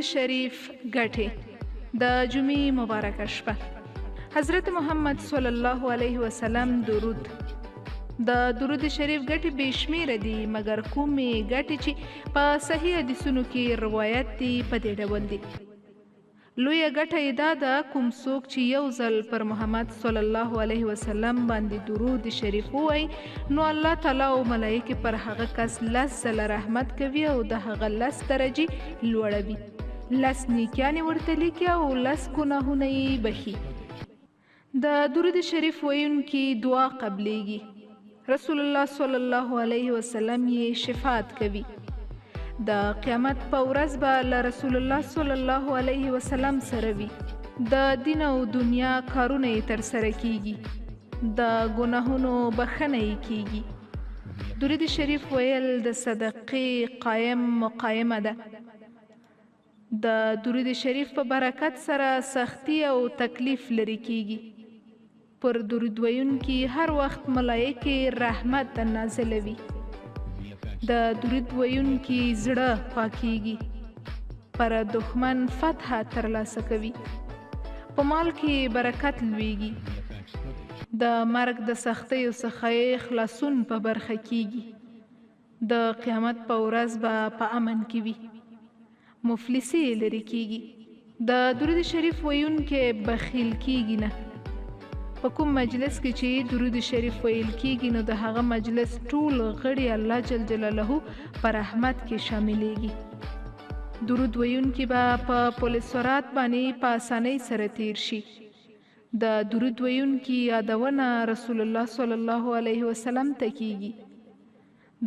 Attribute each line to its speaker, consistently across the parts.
Speaker 1: شریف ګټې د جمعې مبارکه شپه حضرت محمد صلی الله علیه وسلم درود د درود شریف ګټې بې شمیره دي مګر کومې ګټې چې په صحیح حدیثونو کې روایت دي په دې ډول دي. لویه ګټه یې دا ده کوم څوک چې یو ځل پر محمد صلی الله علیه وسلم باندې درود شریف ووایي نو الله تعالی او ملایکې پر هغه کس 10 ځله رحمت کوي او د هغه 10 درجې لوړوي، 10 نیکیانې ورته لیکي او 10 ګناهونه یې بخي. د درود شریف ویونکي دعا قبلیږي. رسول الله صلی الله علیه وسلم یې شفاعت کوي. د قیامت په ورځ به له رسول الله صلی الله علیه وسلم سره وي. د دین او دنیا کارونه یې ترسره کیږي، د ګناهونو بخښنه یې کیږي. درود شریف ویل د صدقې قایم مقایمه ده. د درود شریف په برکت سره سختی او تکلیف لرې کیږي. پر درود ویونکي هر وخت ملایکې رحمت نازلوي. د درود ویونکي زړه پاکیږي، پر دښمن فتح ترلاسه کوي، په مال کې برکت لویږي، د مرګ د سختیو څخه خلاصون په برخه کیږي، د قیامت په ورځ به په امن کې وي، مفلسي لرې کیږي. د درود شریف ویونکي بخیل کیږي نه. په کوم مجلس کې چې درود شریف ویل کیږي نو د هغه مجلس ټول غړي الله جل جلاله په رحمت کې شاملېږي. درود ویونکي به په پل صراط باندې په اسانۍ سره تیر شي. د درود ویونکي یادونه رسول الله صلی الله علیه وسلم ته کیږي.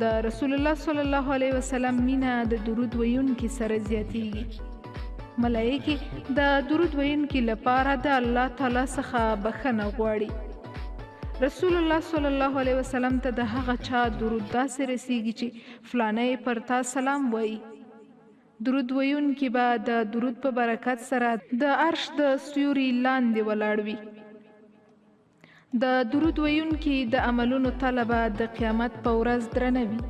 Speaker 1: د رسول الله صلی الله علیه وسلم مینه د درود ویونکي سره زیاتیږي. ملائکې د درود ویونکي لپاره د الله تعالی څخه بخښنه غواړي. رسول الله صلی الله علیه وسلم ته د هغه چا درود داسې رسیږي چې فلانی پر تا سلام وایي. درود ویونکي به د درود په برکت سره د عرش د سیوري لاندې ولاړ وي. د درود ویونکي د عملونو طلبه د قیامت په ورځ درنه وي.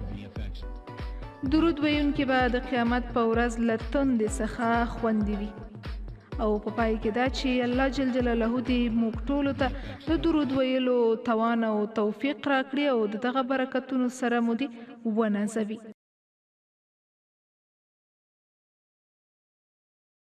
Speaker 1: درود ویونکي به د قیامت په ورځ له تندې څخه خوندي وي. او په پای کې دا چې الله جل جلاله دې موږ ټولو ته د درود ویلو توان او توفیق راکړي او د دغه برکتونو سره مو دې ونازوي.